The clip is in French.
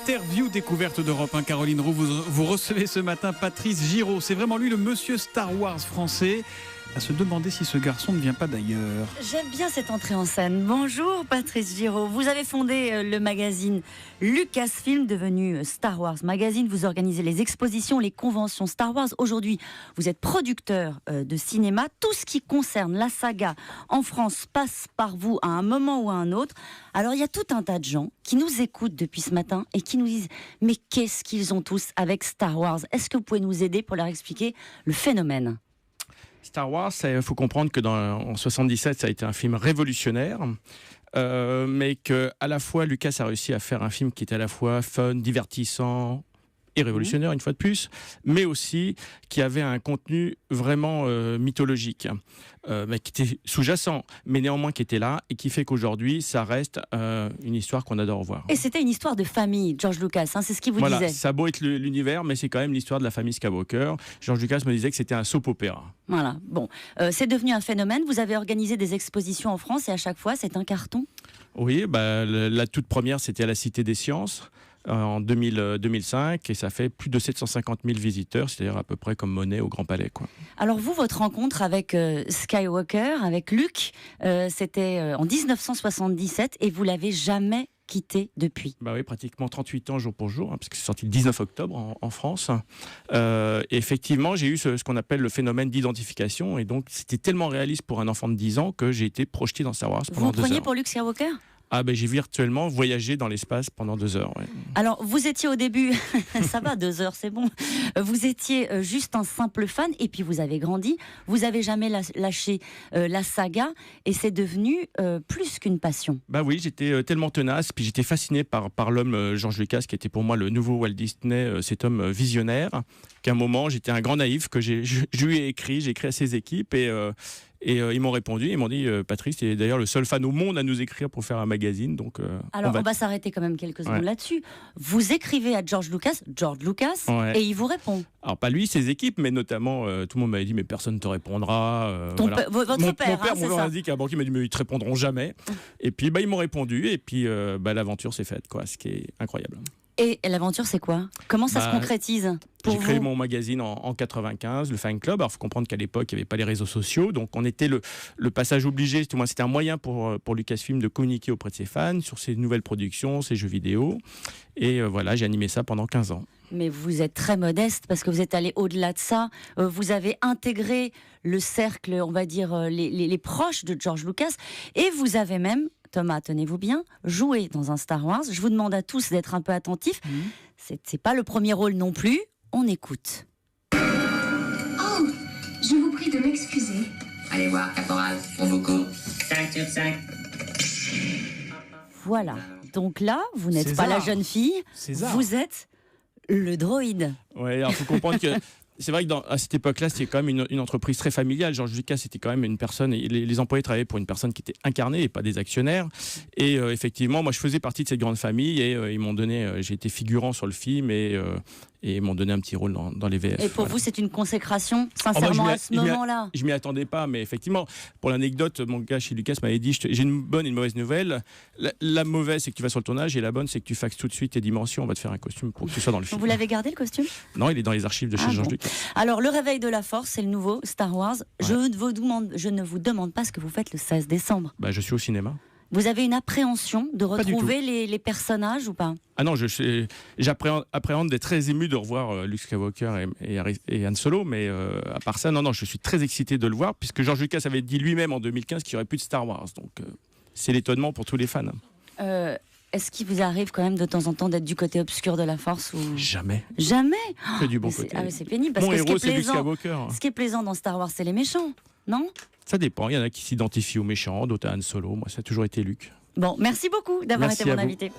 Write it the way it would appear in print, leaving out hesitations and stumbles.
L'interview découverte d'Europe 1, Caroline Roux, vous recevez ce matin Patrice Giraud. C'est vraiment lui le monsieur Star Wars français. À se demander si ce garçon ne vient pas d'ailleurs. J'aime bien cette entrée en scène. Bonjour Patrice Giraud. Vous avez fondé le magazine Lucasfilm, devenu Star Wars Magazine. Vous organisez les expositions, les conventions Star Wars. Aujourd'hui, vous êtes producteur de cinéma. Tout ce qui concerne la saga en France passe par vous à un moment ou à un autre. Alors il y a tout un tas de gens qui nous écoutent depuis ce matin et qui nous disent « Mais qu'est-ce qu'ils ont tous avec Star Wars ?» Est-ce que vous pouvez nous aider pour leur expliquer le phénomène ? Star Wars, il faut comprendre que en 77, ça a été un film révolutionnaire, mais que à la fois Lucas a réussi à faire un film qui était à la fois fun, divertissant et révolutionnaire une fois de plus, mais aussi qui avait un contenu vraiment mythologique, mais qui était sous-jacent, mais néanmoins qui était là et qui fait qu'aujourd'hui, ça reste une histoire qu'on adore voir. Et c'était une histoire de famille, George Lucas, c'est ce qu'il vous disait. Ça a beau être l'univers, mais c'est quand même l'histoire de la famille Skywalker. George Lucas me disait que c'était un soap opéra. Voilà, bon, c'est devenu un phénomène. Vous avez organisé des expositions en France et à chaque fois, c'est un carton. Oui, la toute première, c'était à la Cité des Sciences en 2005 et ça fait plus de 750 000 visiteurs, c'est-à-dire à peu près comme Monet au Grand Palais, quoi. Alors vous, votre rencontre avec Skywalker, avec Luke, c'était en 1977 et vous l'avez jamais quitté depuis. Bah oui, pratiquement 38 ans jour pour jour, parce que c'est sorti le 19 octobre en France. Et effectivement, j'ai eu ce qu'on appelle le phénomène d'identification, et donc c'était tellement réaliste pour un enfant de 10 ans que j'ai été projeté dans Star Wars pendant 2 heures. Vous preniez pour Luke Skywalker ? Ah j'ai virtuellement voyagé dans l'espace pendant 2 heures. Ouais. Alors, vous étiez au début, ça va, 2 heures, c'est bon. Vous étiez juste un simple fan, et puis vous avez grandi. Vous avez jamais lâché la saga, et c'est devenu plus qu'une passion. Bah oui, j'étais tellement tenace, puis j'étais fasciné par l'homme George Lucas, qui était pour moi le nouveau Walt Disney, cet homme visionnaire. Qu'à un moment, j'étais un grand naïf que je lui ai écrit, j'ai écrit à ses équipes, et ils m'ont répondu, ils m'ont dit Patrice, tu es d'ailleurs le seul fan au monde à nous écrire pour faire un magazine. Donc, alors on va s'arrêter quand même quelques secondes là-dessus. Vous écrivez à George Lucas, ouais. Et il vous répond. Alors pas lui, ses équipes, mais notamment tout le monde m'avait dit mais personne ne te répondra. Votre père, mon père m'a dit qu'à banquier m'a dit mais ils te répondront jamais. Et puis ils m'ont répondu et puis l'aventure s'est faite, quoi, ce qui est incroyable. Et l'aventure, c'est quoi ? Comment ça se concrétise pour J'ai vous ? créé mon magazine en 95, le Fan Club. Alors, il faut comprendre qu'à l'époque, il n'y avait pas les réseaux sociaux. Donc, on était le passage obligé. C'était un moyen pour Lucasfilm de communiquer auprès de ses fans sur ses nouvelles productions, ses jeux vidéo. Et voilà, j'ai animé ça pendant 15 ans. Mais vous êtes très modeste parce que vous êtes allé au-delà de ça. Vous avez intégré le cercle, on va dire, les proches de George Lucas. Et vous avez même... Thomas, tenez-vous bien, jouer dans un Star Wars. Je vous demande à tous d'être un peu attentifs. C'est pas le premier rôle non plus. On écoute. Oh, je vous prie de m'excuser. Allez voir, caporal, pour beaucoup. 5 sur 5. Voilà. Donc là, vous n'êtes pas la jeune fille. César. Vous êtes le droïde. Ouais, alors faut comprendre que c'est vrai que à cette époque-là, c'était quand même une entreprise très familiale. George Lucas, c'était quand même une personne, et les employés travaillaient pour une personne qui était incarnée et pas des actionnaires. Et effectivement, moi, je faisais partie de cette grande famille et ils m'ont donné, j'ai été figurant sur le film et ils m'ont donné un petit rôle dans les VF. Et pour vous, c'est une consécration, sincèrement, à ce moment-là ? Je m'y attendais pas, mais effectivement, pour l'anecdote, mon gars chez Lucas m'avait dit, j'ai une bonne et une mauvaise nouvelle. La mauvaise, c'est que tu vas sur le tournage, et la bonne, c'est que tu faxes tout de suite tes dimensions. On va te faire un costume pour que tu sois dans le film. Vous l'avez gardé, le costume ? Non, il est dans les archives de chez George Lucas. Alors, le réveil de la Force, c'est le nouveau Star Wars. Ouais. Je ne vous demande pas ce que vous faites le 16 décembre. Je suis au cinéma. Vous avez une appréhension de retrouver les personnages ou pas ? Ah non, j'appréhende d'être très ému de revoir Luke Skywalker et Han Solo, mais à part ça, non, je suis très excité de le voir, puisque George Lucas avait dit lui-même en 2015 qu'il n'y aurait plus de Star Wars. Donc, c'est l'étonnement pour tous les fans. Est-ce qu'il vous arrive quand même de temps en temps d'être du côté obscur de la Force ou... Jamais. Jamais ? Que du bon côté. C'est pénible, parce mon que héros, c'est Luke Skywalker. Ce qui est plaisant dans Star Wars, c'est les méchants, non ? Ça dépend, il y en a qui s'identifient aux méchants, d'autres à Han Solo. Moi, ça a toujours été Luke. Bon, merci beaucoup d'avoir été mon invité.